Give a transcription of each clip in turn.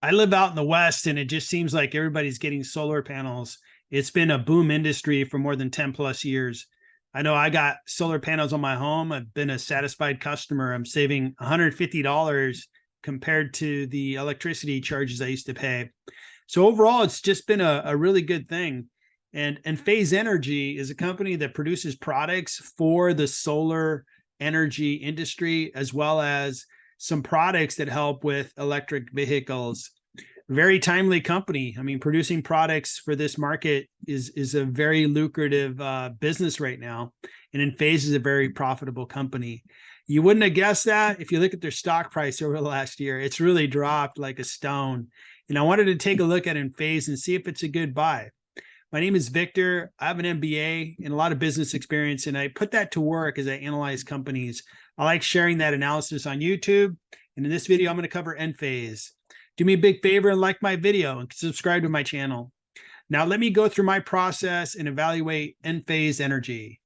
I live out in the West and it just seems like everybody's getting solar panels. It's been a boom industry for more than 10 plus years. I know I got solar panels on my home. I've been a satisfied customer. I'm saving $150 compared to the electricity charges I used to pay. So overall, it's just been a really good thing. And Enphase Energy is a company that produces products for the solar energy industry, as well as some products that help with electric vehicles. Very timely company. I mean, producing products for this market is a very lucrative business right now. And Enphase is a very profitable company. You wouldn't have guessed that if you look at their stock price over the last year. It's really dropped like a stone. And I wanted to take a look at Enphase and see if it's a good buy. My name is Victor. I have an MBA and a lot of business experience, and I put that to work as I analyze companies. I like sharing that analysis on YouTube. And in this video, I'm going to cover Enphase. Do me a big favor and like my video and subscribe to my channel. Now, let me go through my process and evaluate Enphase Energy.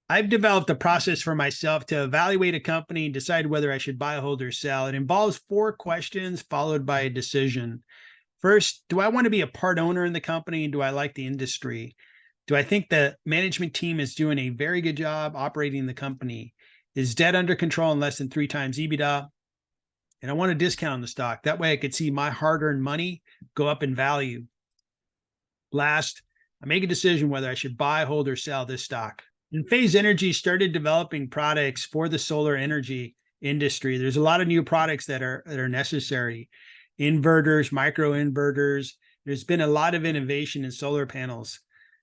I've developed a process for myself to evaluate a company and decide whether I should buy, hold, or sell. It involves 4 questions followed by a decision. First, do I want to be a part owner in the company? And do I like the industry? Do I think the management team is doing a very good job operating the company? Is debt under control and less than 3 times EBITDA? And I want a discount on the stock. That way I could see my hard-earned money go up in value. Last, I make a decision whether I should buy, hold, or sell this stock. Enphase Energy started developing products for the solar energy industry. There's a lot of new products that are necessary. Inverters, micro-inverters. There's been a lot of innovation in solar panels.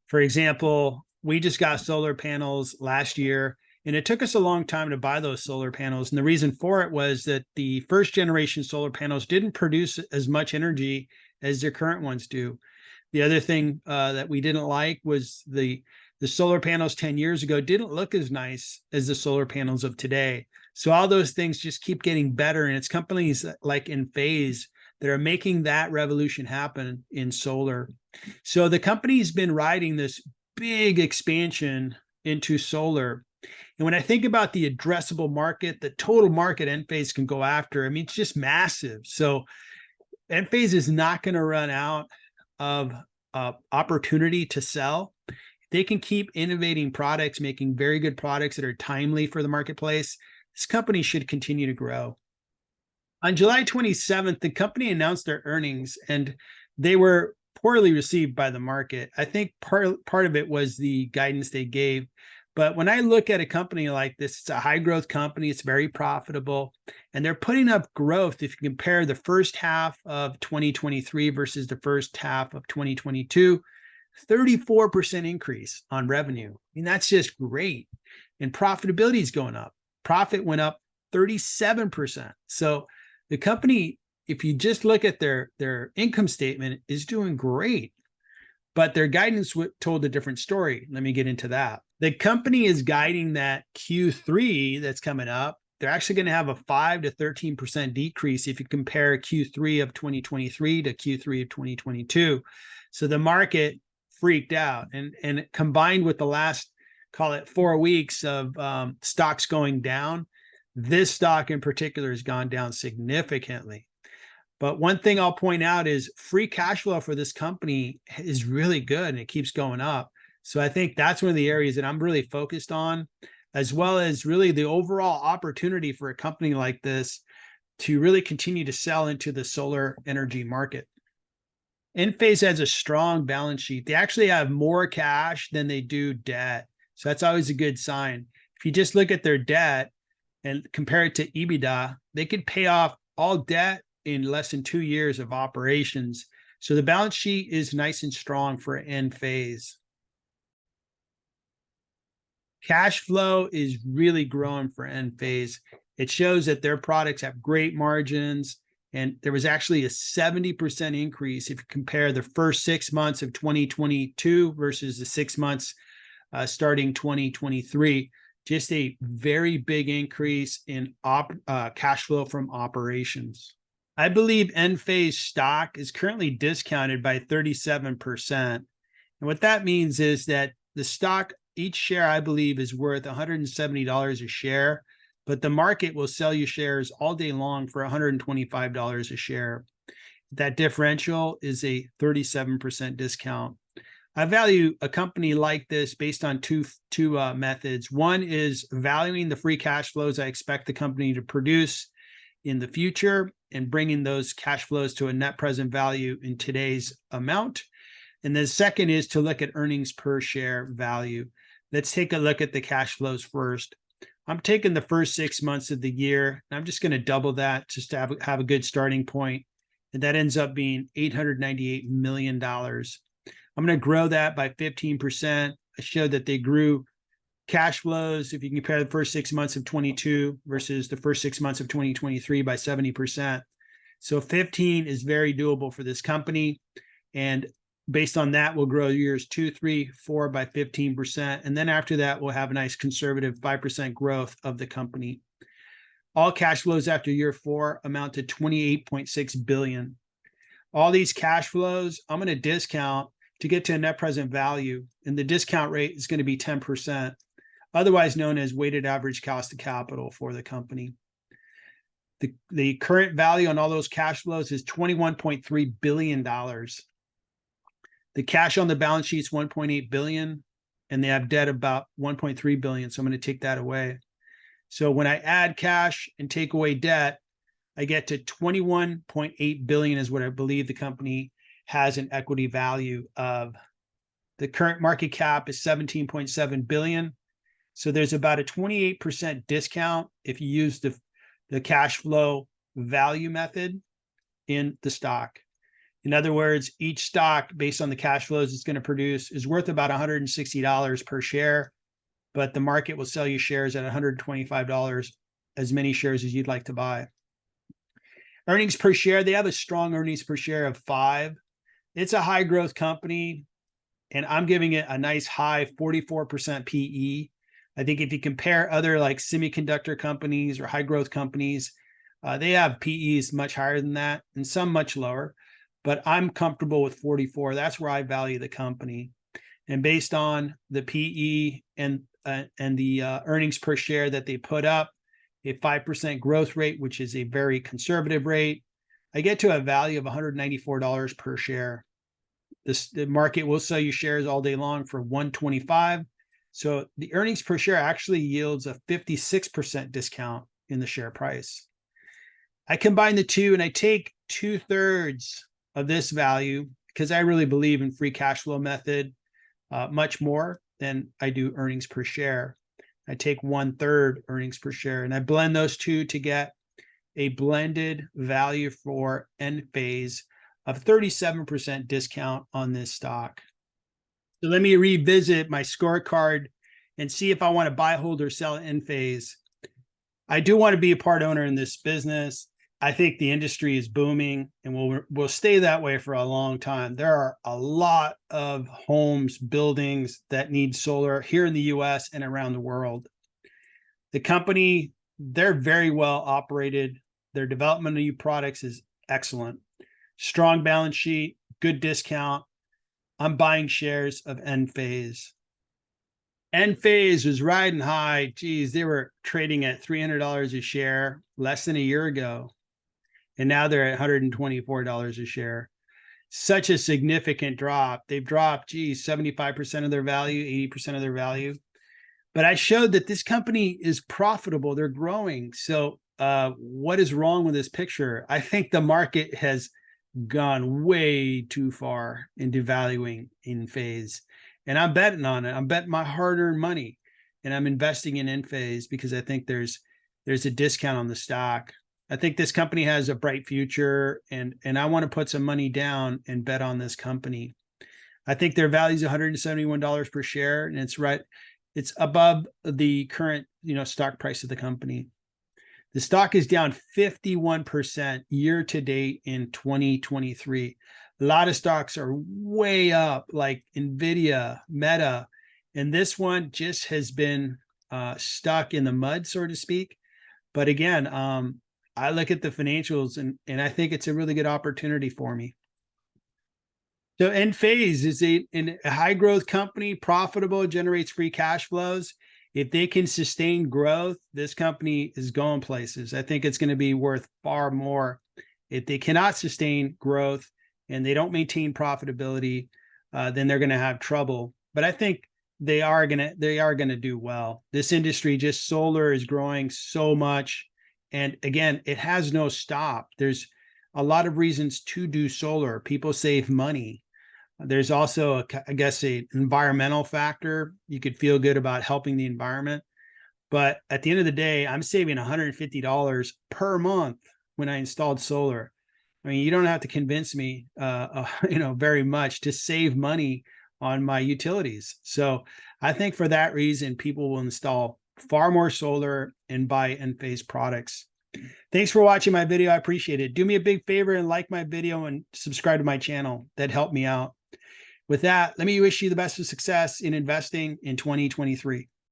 For example, we just got solar panels last year, and it took us a long time to buy those solar panels. And the reason for it was that the first generation solar panels didn't produce as much energy as their current ones do. The other thing that we didn't like was the solar panels 10 years ago didn't look as nice as the solar panels of today. So all those things just keep getting better. And it's companies like Enphase that are making that revolution happen in solar. So the company's been riding this big expansion into solar. And when I think about the addressable market, the total market Enphase can go after, I mean, it's just massive. So Enphase is not going to run out of opportunity to sell. They can keep innovating products, making very good products that are timely for the marketplace. This company should continue to grow. On July 27th, the company announced their earnings, and they were poorly received by the market. I think part of it was the guidance they gave. But when I look at a company like this, it's a high growth company. It's very profitable, and they're putting up growth. If you compare the first half of 2023 versus the first half of 2022, 34% increase on revenue. I mean, that's just great. And profitability is going up. Profit went up 37%. So the company, if you just look at their income statement, is doing great. But their guidance told a different story. Let me get into that. The company is guiding that Q3 that's coming up, they're actually going to have a 5 to 13% decrease if you compare Q3 of 2023 to Q3 of 2022. So the market freaked out, and combined with the last, call it 4 weeks of stocks going down, this stock in particular has gone down significantly. But one thing I'll point out is free cash flow for this company is really good, and it keeps going up. So I think that's one of the areas that I'm really focused on, as well as really the overall opportunity for a company like this to really continue to sell into the solar energy market. Enphase has a strong balance sheet. They actually have more cash than they do debt. So that's always a good sign. If you just look at their debt and compare it to EBITDA, they could pay off all debt in less than 2 years of operations. So the balance sheet is nice and strong for Enphase. Cash flow is really growing for Enphase. It shows that their products have great margins. And there was actually a 70% increase if you compare the first 6 months of 2022 versus the 6 months starting 2023. Just a very big increase in cash flow from operations. I believe Enphase stock is currently discounted by 37%. And what that means is that the stock, each share, I believe, is worth $170 a share. But the market will sell you shares all day long for $125 a share. That differential is a 37% discount. I value a company like this based on two methods. One is valuing the free cash flows I expect the company to produce in the future and bringing those cash flows to a net present value in today's amount. And the second is to look at earnings per share value. Let's take a look at the cash flows first. I'm taking the first 6 months of the year. I'm just going to double that just to have a good starting point. And that ends up being $898 million. I'm going to grow that by 15%. I showed that they grew cash flows, if you compare the first 6 months of 22 versus the first 6 months of 2023, by 70%. So 15 is very doable for this company. And based on that, we'll grow years 2, 3, 4 by 15%. And then after that, we'll have a nice conservative 5% growth of the company. All cash flows after year 4 amount to $28.6 billion. All these cash flows, I'm going to discount to get to a net present value. And the discount rate is going to be 10%, otherwise known as weighted average cost of capital for the company. The current value on all those cash flows is $21.3 billion. The cash on the balance sheet is $1.8 billion, and they have debt about $1.3 billion. So I'm going to take that away. So when I add cash and take away debt, I get to $21.8 billion is what I believe the company has an equity value of. The current market cap is $17.7 billion. So there's about a 28% discount if you use the cash flow value method in the stock. In other words, each stock based on the cash flows it's going to produce is worth about $160 per share, but the market will sell you shares at $125, as many shares as you'd like to buy. Earnings per share, they have a strong earnings per share of 5. It's a high growth company, and I'm giving it a nice high 44% PE. I think if you compare other like semiconductor companies or high growth companies, they have PEs much higher than that and some much lower, but I'm comfortable with 44. That's where I value the company. And based on the PE and the earnings per share that they put up, a 5% growth rate, which is a very conservative rate, I get to a value of $194 per share. The market will sell you shares all day long for $125. So the earnings per share actually yields a 56% discount in the share price. I combine the two and I take 2/3 of this value because I really believe in free cash flow method much more than I do earnings per share. I take 1/3 earnings per share and I blend those two to get a blended value for Enphase of 37% discount on this stock. So let me revisit my scorecard and see if I want to buy, hold, or sell Enphase. I do want to be a part owner in this business. I think the industry is booming and will stay that way for a long time. There are a lot of homes, buildings that need solar here in the US and around the world. The company, they're very well operated. Their development of new products is excellent. Strong balance sheet, good discount. I'm buying shares of Enphase. Enphase was riding high. Geez, they were trading at $300 a share less than a year ago. And now they're at $124 a share. Such a significant drop. They've dropped, 75% of their value, 80% of their value. But I showed that this company is profitable. They're growing. So what is wrong with this picture? I think the market has gone way too far in devaluing Enphase. And I'm betting on it. I'm betting my hard-earned money. And I'm investing in Enphase because I think there's a discount on the stock. I think this company has a bright future, and I want to put some money down and bet on this company. I think their value is $171 per share, and it's above the current stock price of the company. The stock is down 51% year to date in 2023. A lot of stocks are way up, like Nvidia, Meta, and this one just has been stuck in the mud, so to speak. But again, I look at the financials and I think it's a really good opportunity for me. So Enphase is a high growth company, profitable, generates free cash flows. If they can sustain growth, this company is going places. I think it's going to be worth far more If they cannot sustain growth and they don't maintain profitability, then they're going to have trouble. But I think they are gonna do well. This industry, just solar, is growing so much, and again, it has no stop. There's a lot of reasons to do solar. People save money. There's also, I guess, an environmental factor. You could feel good about helping the environment. But at the end of the day, I'm saving $150 per month when I installed solar. I mean, you don't have to convince me, very much to save money on my utilities. So I think for that reason, people will install far more solar and buy Enphase products. Thanks for watching my video. I appreciate it. Do me a big favor and like my video and subscribe to my channel. That helped me out. With that, let me wish you the best of success in investing in 2023.